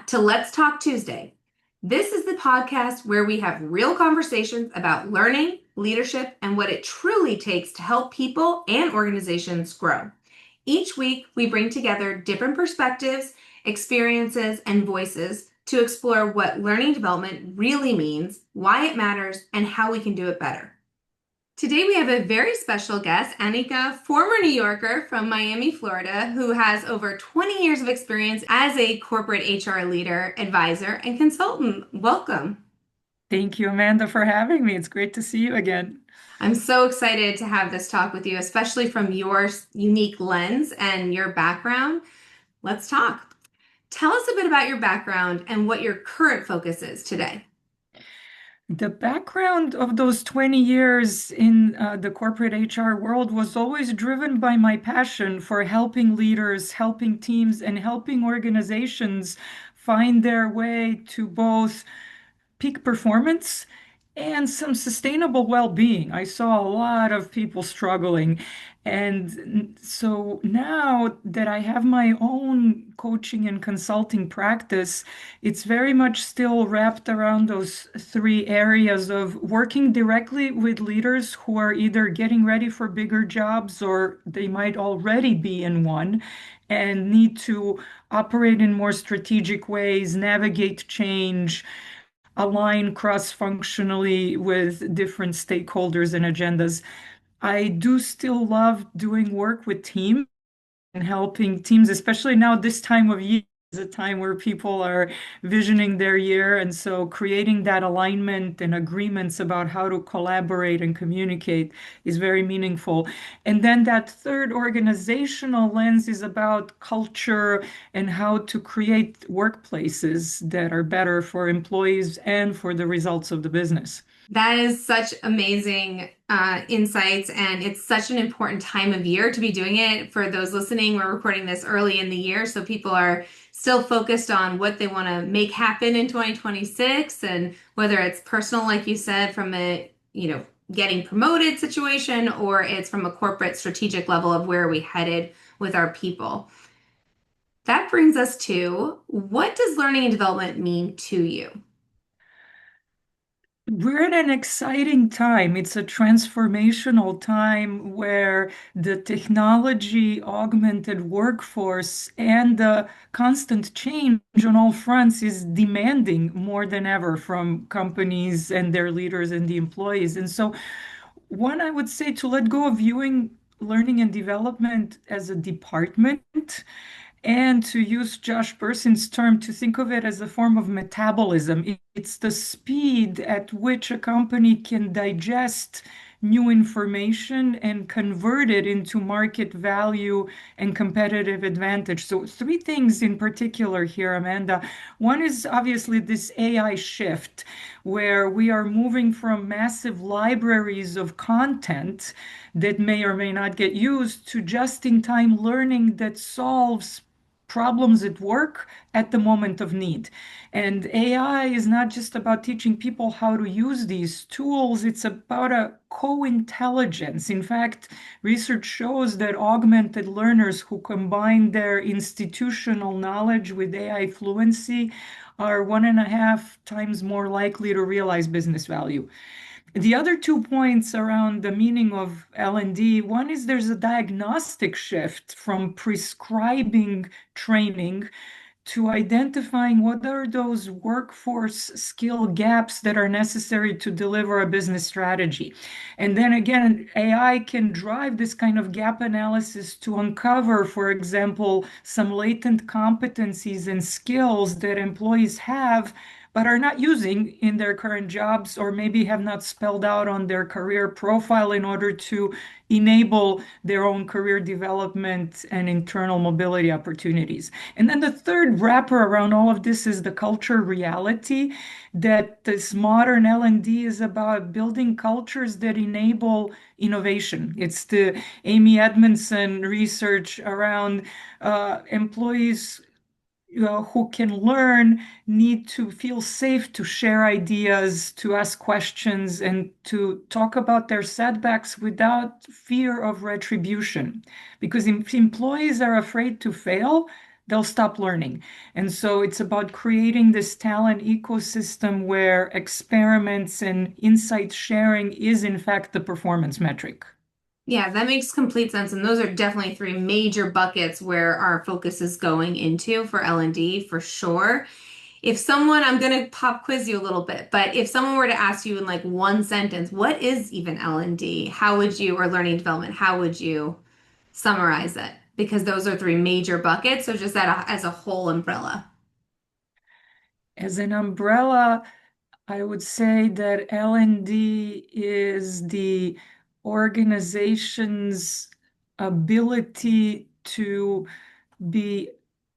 to Let's Talk Tuesday. This is the podcast where we have real conversations about learning, leadership, and what it truly takes to help people and organizations grow. Each week, we bring together different perspectives, experiences, and voices to explore what learning development really means, why it matters, and how we can do it better. Today we have a very special guest, Anika, former New Yorker from Miami, Florida, who has over 20 years of experience as a corporate HR leader, advisor, and consultant. Welcome. Thank you, Amanda, for having me. It's great to see you again. I'm so excited to have this talk with you, especially from your unique lens and your background. Let's talk. Tell us a bit about your background and what your current focus is today. The background of those 20 years in the corporate HR world was always driven by my passion for helping leaders, helping teams, and helping organizations find their way to both peak performance and some sustainable well-being. I saw a lot of people struggling. And so now that I have my own coaching and consulting practice, it's very much still wrapped around those three areas of working directly with leaders who are either getting ready for bigger jobs or they might already be in one and need to operate in more strategic ways, navigate change, align cross-functionally with different stakeholders and agendas. I do still love doing work with teams and helping teams, especially now this time of year is a time where people are visioning their year. And so creating that alignment and agreements about how to collaborate and communicate is very meaningful. And then that third organizational lens is about culture and how to create workplaces that are better for employees and for the results of the business. That is such amazing insights, and it's such an important time of year to be doing it. For those listening, we're recording this early in the year, so people are still focused on what they want to make happen in 2026, and whether it's personal, like you said, from a getting promoted situation, or it's from a corporate strategic level of where are we headed with our people. That brings us to, what does learning and development mean to you? We're in an exciting time. It's a transformational time where the technology augmented workforce and the constant change on all fronts is demanding more than ever from companies and their leaders and the employees. And so, one, I would say to let go of viewing learning and development as a department and to use Josh Bersin's term, to think of it as a form of metabolism. It's the speed at which a company can digest new information and convert it into market value and competitive advantage. So, three things in particular here, Amanda. One is obviously this AI shift, where we are moving from massive libraries of content that may or may not get used to just-in-time learning that solves problems at work at the moment of need. And AI is not just about teaching people how to use these tools, it's about a co-intelligence. In fact, research shows that augmented learners who combine their institutional knowledge with AI fluency are 1.5 times more likely to realize business value. The other 2 points around the meaning of L&D, one is there's a diagnostic shift from prescribing training to identifying what are those workforce skill gaps that are necessary to deliver a business strategy. And then again, AI can drive this kind of gap analysis to uncover, for example, some latent competencies and skills that employees have but are not using in their current jobs, or maybe have not spelled out on their career profile in order to enable their own career development and internal mobility opportunities. And then the third wrapper around all of this is the culture reality, that this modern L&D is about building cultures that enable innovation. It's the Amy Edmondson research around employees who can learn need to feel safe to share ideas, to ask questions, and to talk about their setbacks without fear of retribution. Because if employees are afraid to fail, they'll stop learning. And so it's about creating this talent ecosystem where experiments and insight sharing is, in fact, the performance metric. Yeah, that makes complete sense. And those are definitely three major buckets where our focus is going into for L&D for sure. If someone, I'm going to pop quiz you a little bit, but if someone were to ask you in like one sentence, what is even L&D? How would you, or learning and development, how would you summarize it? Because those are three major buckets. So just as a whole umbrella. As an umbrella, I would say that L&D is the organization's ability to be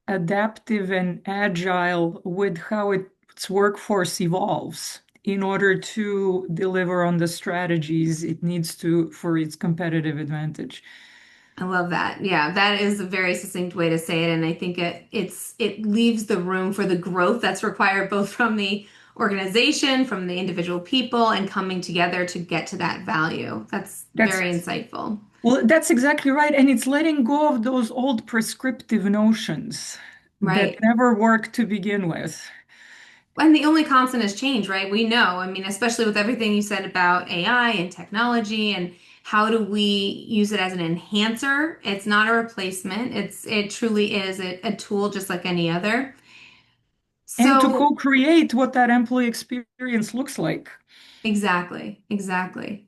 adaptive and agile with how its workforce evolves in order to deliver on the strategies it needs to for its competitive advantage. I love that. Yeah, that is a very succinct way to say it, and I think it leaves the room for the growth that's required both from the organization, from the individual people, and coming together to get to that value. That's That's very insightful, that's exactly right. And it's letting go of those old prescriptive notions that right? never worked to begin with. And the only constant is change, right? We know. I mean, especially with everything you said about AI and technology and how do we use it as an enhancer? It's not a replacement. It truly is a tool just like any other. And to So co-create what that employee experience looks like. exactly, exactly.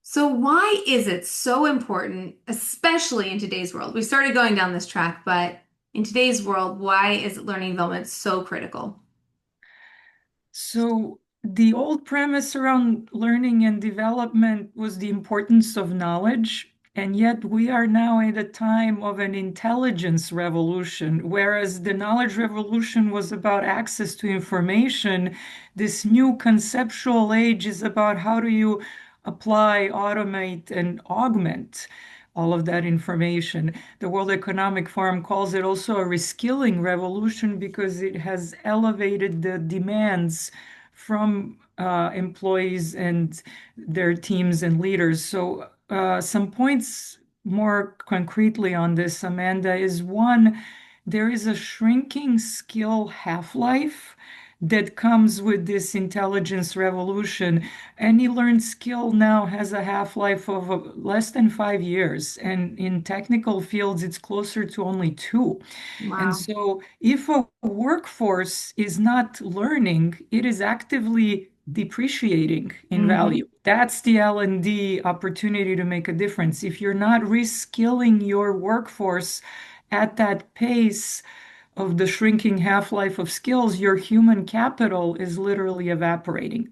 So why is it so important, especially in today's world? We started going down this track, but in today's world, why is learning development so critical? So the old premise around learning and development was the importance of knowledge, and yet we are now at a time of an intelligence revolution, whereas the knowledge revolution was about access to information. This new conceptual age is about how do you apply, automate, and augment all of that information. The World Economic Forum calls it also a reskilling revolution because it has elevated the demands from employees and their teams and leaders. So, some points more concretely on this, Amanda, is one, there is a shrinking skill half-life that comes with this intelligence revolution. Any learned skill now has a half-life of less than 5 years, and in technical fields, it's closer to only 2. And Wow. so, if a workforce is not learning, it is actively depreciating in Hmm. value. That's the L&D opportunity to make a difference. If you're not reskilling your workforce at that pace of the shrinking half-life of skills, your human capital is literally evaporating.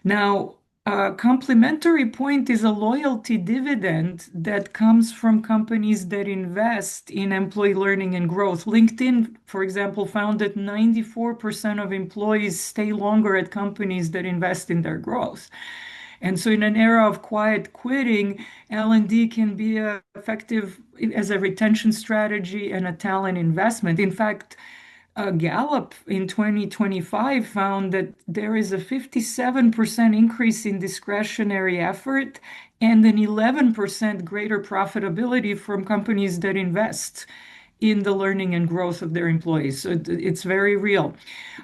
Now, a complementary point is a loyalty dividend that comes from companies that invest in employee learning and growth. LinkedIn, for example, found that 94% of employees stay longer at companies that invest in their growth. And so in an era of quiet quitting, L&D can be effective as a retention strategy and a talent investment. In fact, Gallup in 2025 found that there is a 57% increase in discretionary effort and an 11% greater profitability from companies that invest in the learning and growth of their employees. So it's very real.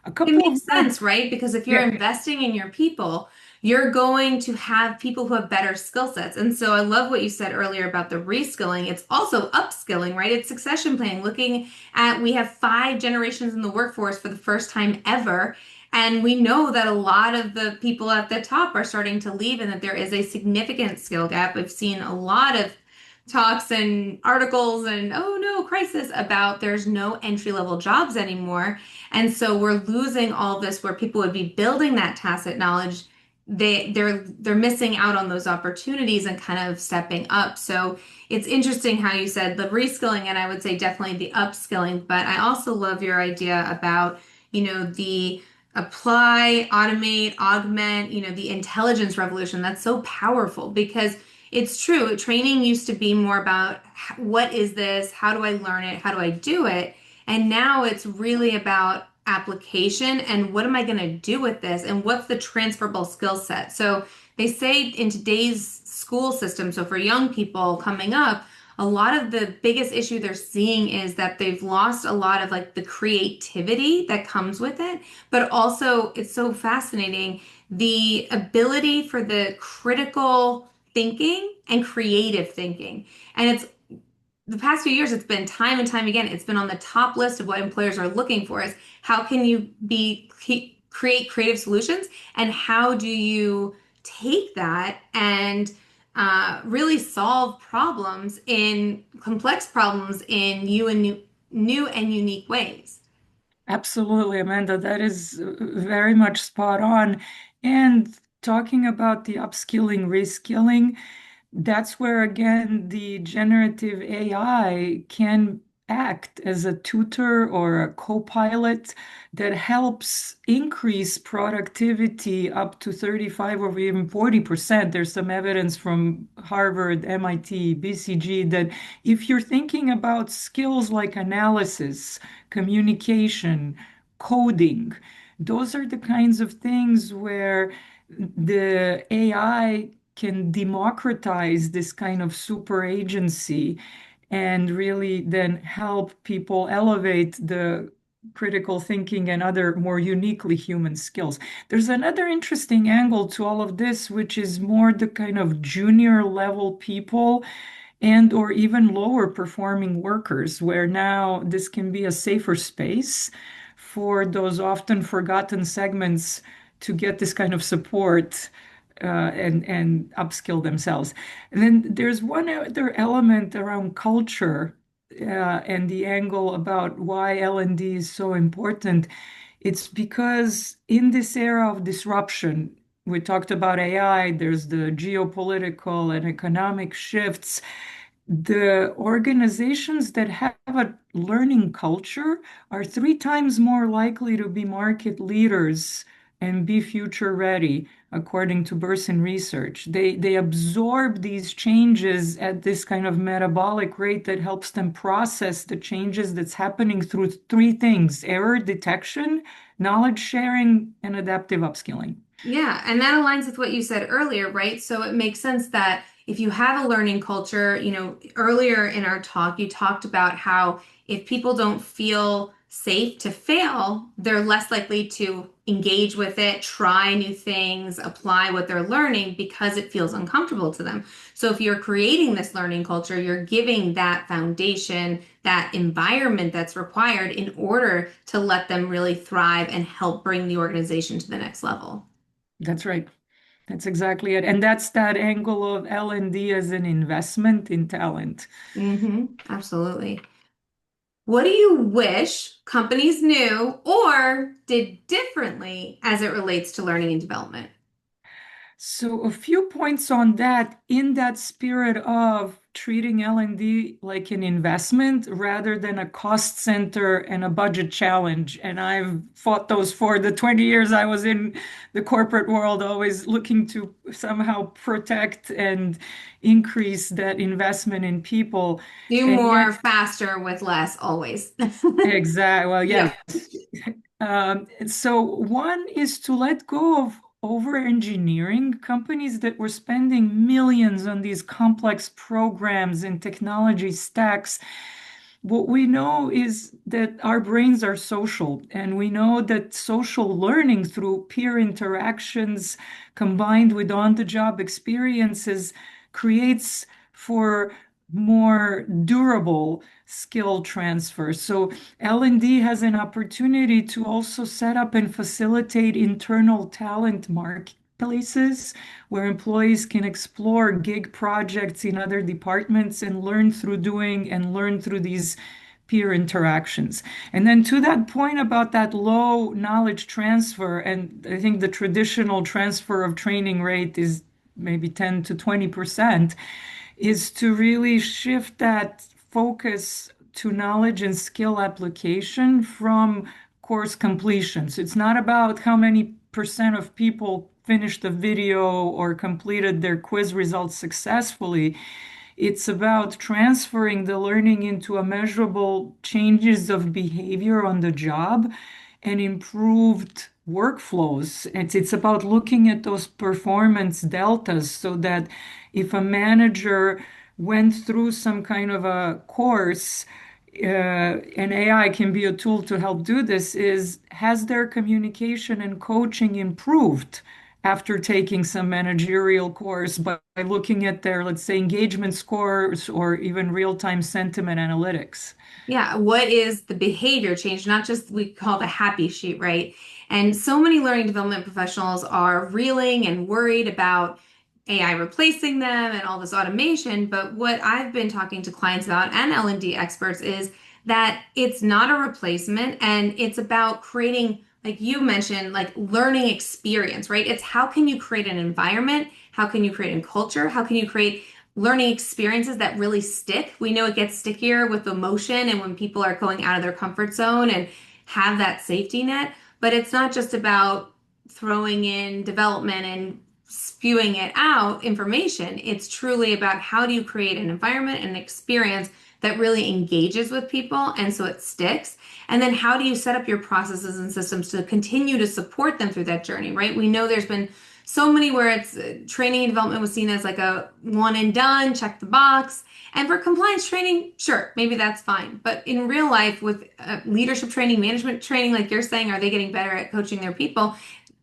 A It couple of makes more, sense, right? Because if you're yeah, investing in your people, you're going to have people who have better skill sets. And so I love what you said earlier about the reskilling. It's also upskilling, right? It's succession planning, looking at we have 5 generations in the workforce for the first time ever. And we know that a lot of the people at the top are starting to leave and that there is a significant skill gap. I've seen a lot of talks and articles and oh no, crisis about there's no entry level jobs anymore. And so we're losing all this where people would be building that tacit knowledge. They're missing out on those opportunities and kind of stepping up. So it's interesting how you said the reskilling and I would say definitely the upskilling, but I also love your idea about, the apply, automate, augment, the intelligence revolution. That's so powerful because it's true. Training used to be more about what is this? How do I learn it? How do I do it? And now it's really about application and what am I going to do with this and what's the transferable skill set. So they say in today's school system, so for young people coming up, a lot of the biggest issue they're seeing is that they've lost a lot of like the creativity that comes with it, but also it's so fascinating the ability for the critical thinking and creative thinking. And it's the past few years, it's been time and time again, it's been on the top list of what employers are looking for is how can you create creative solutions and how do you take that and really solve problems in complex problems in new and unique ways. Absolutely, Amanda. That is very much spot on. And talking about the upskilling, reskilling, that's where again the generative AI can act as a tutor or a co-pilot that helps increase productivity up to 35 or even 40%. There's some evidence from Harvard, MIT, BCG that if you're thinking about skills like analysis, communication, coding, those are the kinds of things where the AI can democratize this kind of super agency and really then help people elevate the critical thinking and other more uniquely human skills. There's another interesting angle to all of this, which is more the kind of junior level people and or even lower performing workers, where now this can be a safer space for those often forgotten segments to get this kind of support and upskill themselves. And then there's one other element around culture and the angle about why L&D is so important. It's because in this era of disruption, we talked about AI, there's the geopolitical and economic shifts. The organizations that have a learning culture are three times more likely to be market leaders and be future ready, according to Burson research. They absorb these changes at this kind of metabolic rate that helps them process the changes that's happening through three things: error detection, knowledge sharing, and adaptive upskilling. Yeah, and that aligns with what you said earlier, right? So it makes sense that if you have a learning culture, earlier in our talk, you talked about how if people don't feel safe to fail, they're less likely to engage with it, try new things, apply what they're learning because it feels uncomfortable to them. So if you're creating this learning culture, you're giving that foundation, that environment that's required in order to let them really thrive and help bring the organization to the next level. That's right. That's exactly it. And that's that angle of L&D as an investment in talent. Absolutely. What do you wish companies knew or did differently as it relates to learning and development? So a few points on that in that spirit of treating L&D like an investment rather than a cost center and a budget challenge. And I've fought those for the 20 years I was in the corporate world, always looking to somehow protect and increase that investment in people. Do And yet, more faster with less always. exactly, well, Yep. yes. So one is to let go of over-engineering companies that were spending millions on these complex programs and technology stacks. What we know is that our brains are social, and we know that social learning through peer interactions combined with on-the-job experiences creates for more durable skill transfer. So L&D has an opportunity to also set up and facilitate internal talent marketplaces where employees can explore gig projects in other departments and learn through doing and learn through these peer interactions. And then to that point about that low knowledge transfer, and I think the traditional transfer of training rate is maybe 10 to 20%, is to really shift that focus to knowledge and skill application from course completion. So it's not about how many percent of people finished the video or completed their quiz results successfully. It's about transferring the learning into a measurable changes of behavior on the job and improved workflows. It's about looking at those performance deltas so that if a manager went through some kind of a course, and AI can be a tool to help do this, is has their communication and coaching improved after taking some managerial course by looking at their, let's say, engagement scores or even real-time sentiment analytics? Yeah, what is the behavior change? Not just we call the happy sheet, right? And so many learning development professionals are reeling and worried about AI replacing them and all this automation. But what I've been talking to clients about and L&D experts is that it's not a replacement and it's about creating, like you mentioned, like learning experience, right? It's how can you create an environment? How can you create a culture? How can you create learning experiences that really stick? We know it gets stickier with emotion and when people are going out of their comfort zone and have that safety net. But it's not just about throwing in development and spewing it out information. It's truly about how do you create an environment and an experience that really engages with people and so it sticks. And then how do you set up your processes and systems to continue to support them through that journey, right? We know there's been so many where it's training and development was seen as like a one and done, check the box. And for compliance training, sure, maybe that's fine. But in real life, with leadership training, management training, like you're saying, are they getting better at coaching their people?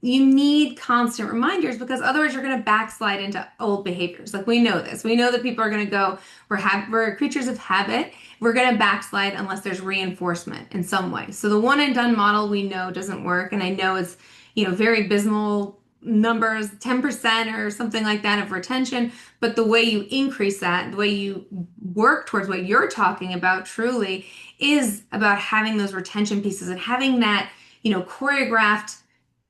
You need constant reminders because otherwise you're going to backslide into old behaviors. Like we know this. We know that people are going to go, we're creatures of habit. We're going to backslide unless there's reinforcement in some way. So the one and done model we know doesn't work. And I know it's, very abysmal numbers, 10% or something like that of retention. But the way you increase that, the way you work towards what you're talking about truly is about having those retention pieces and having that, choreographed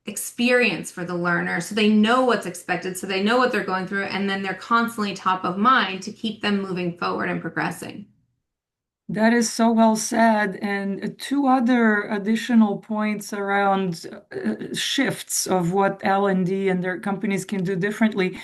experience for the learner so they know what's expected, so they know what they're going through, and then they're constantly top of mind to keep them moving forward and progressing. That is so well said. And two other additional points around shifts of what L&D and their companies can do differently.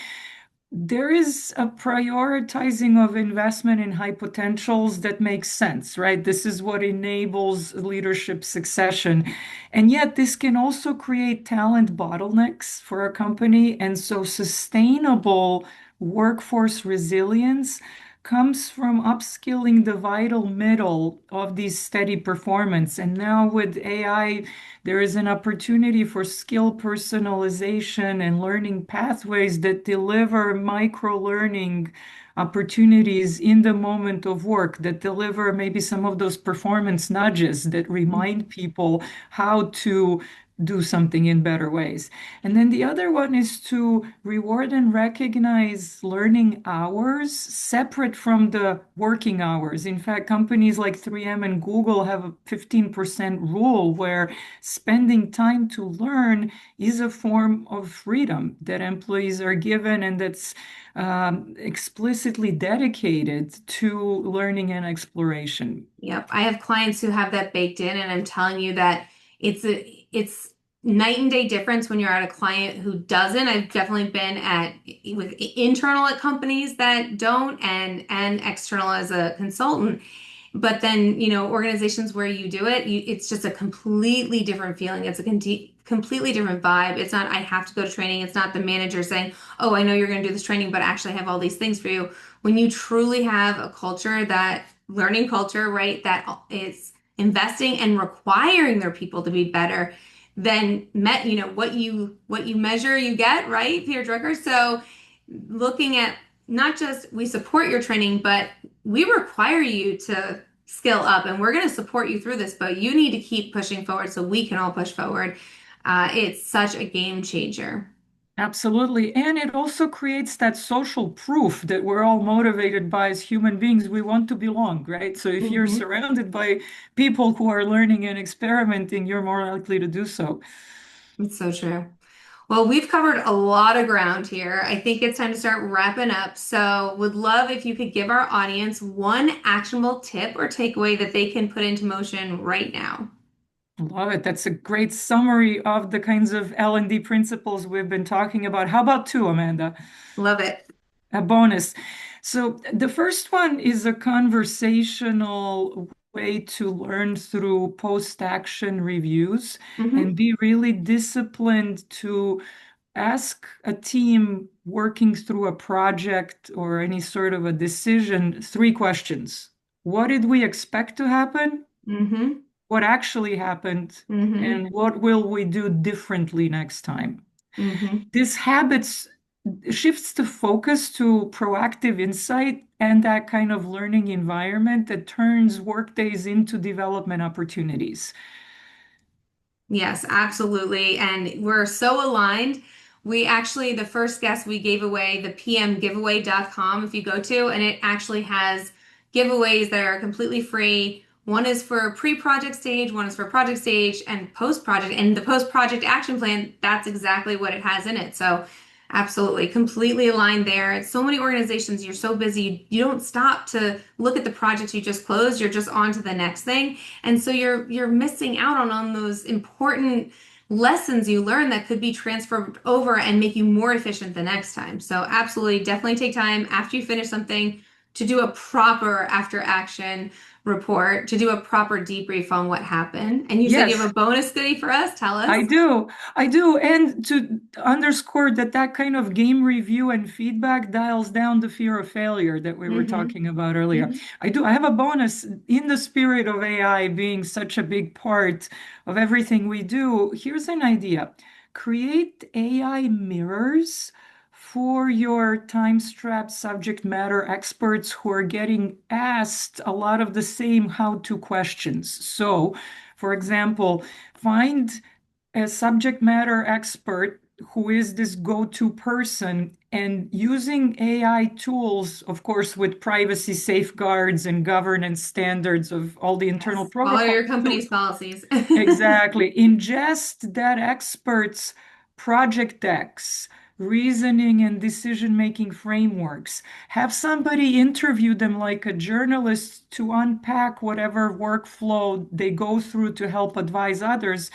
There is a prioritizing of investment in high potentials that makes sense, right? This is what enables leadership succession. And yet, this can also create talent bottlenecks for a company. And so, sustainable workforce resilience comes from upskilling the vital middle of these steady performance. And now, with AI, there is an opportunity for skill personalization and learning pathways that deliver micro learning opportunities in the moment of work, that deliver maybe some of those performance nudges that remind people how to do something in better ways. And then the other one is to reward and recognize learning hours separate from the working hours. In fact, companies like 3M and Google have a 15% rule where spending time to learn is a form of freedom that employees are given and that's explicitly dedicated to learning and exploration. Yep, I have clients who have that baked in, and I'm telling you that it's night and day difference when you're at a client who doesn't. I've definitely been at with internal at companies that don't, and external as a consultant. But then, organizations where you do it, it's just a completely different feeling. It's a completely different vibe. It's not, I have to go to training. It's not the manager saying, oh, I know you're going to do this training, but actually I have all these things for you. When you truly have a culture, that learning culture, right, that is investing and requiring their people to be better, then what you measure, you get, right, Peter Drucker. So looking at not just we support your training, but we require you to skill up and we're going to support you through this, but you need to keep pushing forward so we can all push forward. It's such a game changer. Absolutely. And it also creates that social proof that we're all motivated by as human beings. We want to belong, right? So if you're Mhm. surrounded by people who are learning and experimenting, you're more likely to do so. It's so true. Well, we've covered a lot of ground here. I think it's time to start wrapping up. So, would love if you could give our audience one actionable tip or takeaway that they can put into motion right now. Love it. That's a great summary of the kinds of L&D principles we've been talking about. How about two, Amanda? Love it. A bonus. So the first one is a conversational way to learn through post-action reviews and Hmm. be really disciplined to ask a team working through a project or any sort of a decision three questions. What did we expect to happen? Mm-hmm. What actually happened? Mm-hmm. And what will we do differently next time? Mm-hmm. This habits shifts the focus to proactive insight and that kind of learning environment that turns workdays into development opportunities. Yes, absolutely. And we're so aligned. We actually, the first guest we gave away, the pmgiveaway.com, if you go to, and it actually has giveaways that are completely free. One is for pre-project stage, one is for project stage and post-project. And the post-project action plan, that's exactly what it has in it. So absolutely, completely aligned there. It's so many organizations, you're so busy, you don't stop to look at the projects you just closed. You're just on to the next thing. And so you're missing out on those important lessons you learn that could be transferred over and make you more efficient the next time. So absolutely, definitely take time after you finish something to do a proper after action report, to do a proper debrief on what happened. And you said you have Yes, a bonus goodie for us. Tell I us. do. I do. And to underscore that that kind of game review and feedback dials down the fear of failure that we were Mm-hmm. talking about earlier. Mm-hmm. I do. I have a bonus in the spirit of AI being such a big part of everything we do. Here's an idea. Create AI mirrors for your time-strapped subject matter experts who are getting asked a lot of the same how-to questions. So, for example, find a subject matter expert who is this go-to person and using AI tools, of course, with privacy safeguards and governance standards of all the internal Yes. Follow protocols your to company's policies. exactly ingest that expert's project decks, reasoning and decision-making frameworks. Have somebody interview them like a journalist to unpack whatever workflow they go through to help advise others.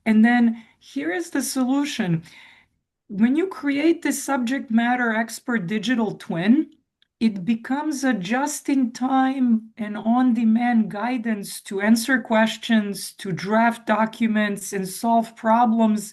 And then here is the solution. When you create this subject matter expert digital twin, it becomes a just-in-time and on-demand guidance to answer questions, to draft documents, and solve problems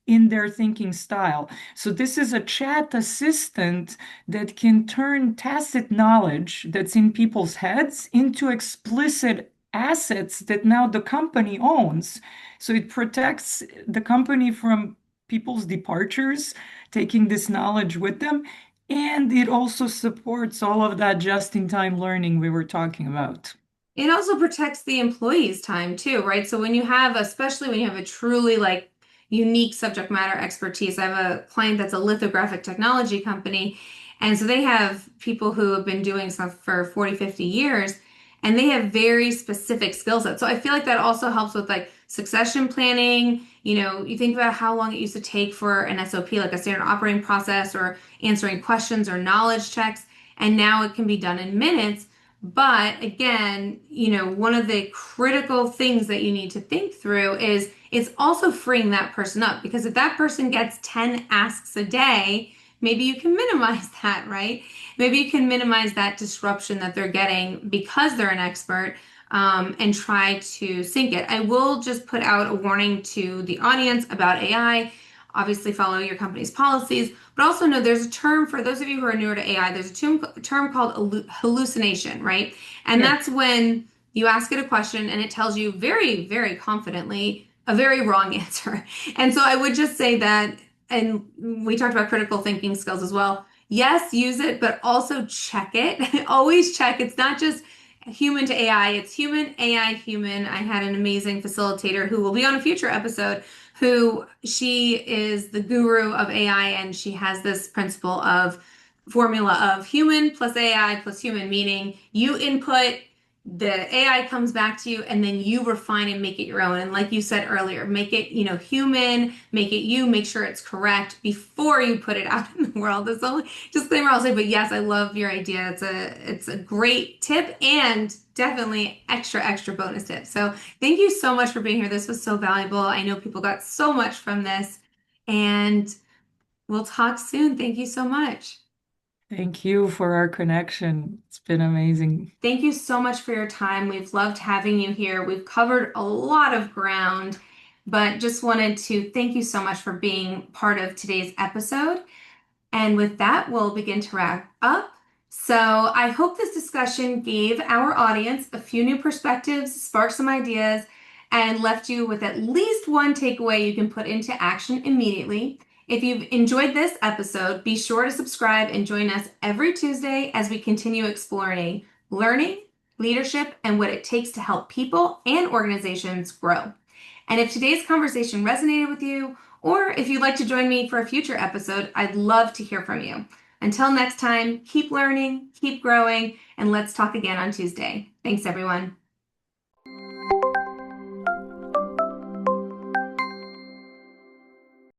in their thinking style. So this is a chat assistant that can turn tacit knowledge that's in people's heads into explicit assets that now the company owns. So it protects the company from people's departures, taking this knowledge with them. And it also supports all of that just-in-time learning we were talking about. It also protects the employee's time too, right? So when you have, especially when you have a truly like unique subject matter expertise, I have a client that's a lithographic technology company. And so they have people who have been doing stuff for 40, 50 years, and they have very specific skill sets. So I feel like that also helps with like succession planning. You think about how long it used to take for an SOP, like a standard operating process, or answering questions or knowledge checks. And now it can be done in minutes. But again, one of the critical things that you need to think through is it's also freeing that person up, because if that person gets 10 asks a day, maybe you can minimize that, right? Maybe you can minimize that disruption that they're getting because they're an expert, and try to sync it. I will just put out a warning to the audience about AI. Obviously, follow your company's policies, but also know there's a term for those of you who are newer to AI, there's a term called hallucination, right? And Yes. that's when you ask it a question and it tells you very, very confidently a very wrong answer. And so I would just say that, and we talked about critical thinking skills as well. Yes, use it, but also check it. Always check. It's not just human to AI, it's human, AI, human. I had an amazing facilitator who will be on a future episode, who she is the guru of AI, and she has this principle of formula of human plus AI plus human, meaning you input, the AI comes back to you, and then you refine and make it your own. And like you said earlier, make it, human, make it you, make sure it's correct before you put it out in the world. That's the only disclaimer I'll say. But yes, I love your idea. It's a great tip, and definitely extra bonus tip. So thank you so much for being here. This was so valuable. I know people got so much from this, and we'll talk soon. Thank you so much. Thank you for our connection. It's been amazing. Thank you so much for your time. We've loved having you here. We've covered a lot of ground. but just wanted to thank you so much for being part of today's episode. And with that, we'll begin to wrap up. So I hope this discussion gave our audience a few new perspectives, sparked some ideas, and left you with at least one takeaway you can put into action immediately. If you've enjoyed this episode, be sure to subscribe and join us every Tuesday as we continue exploring learning, leadership, and what it takes to help people and organizations grow. And if today's conversation resonated with you, or if you'd like to join me for a future episode, I'd love to hear from you. Until next time, keep learning, keep growing, and let's talk again on Tuesday. Thanks, everyone.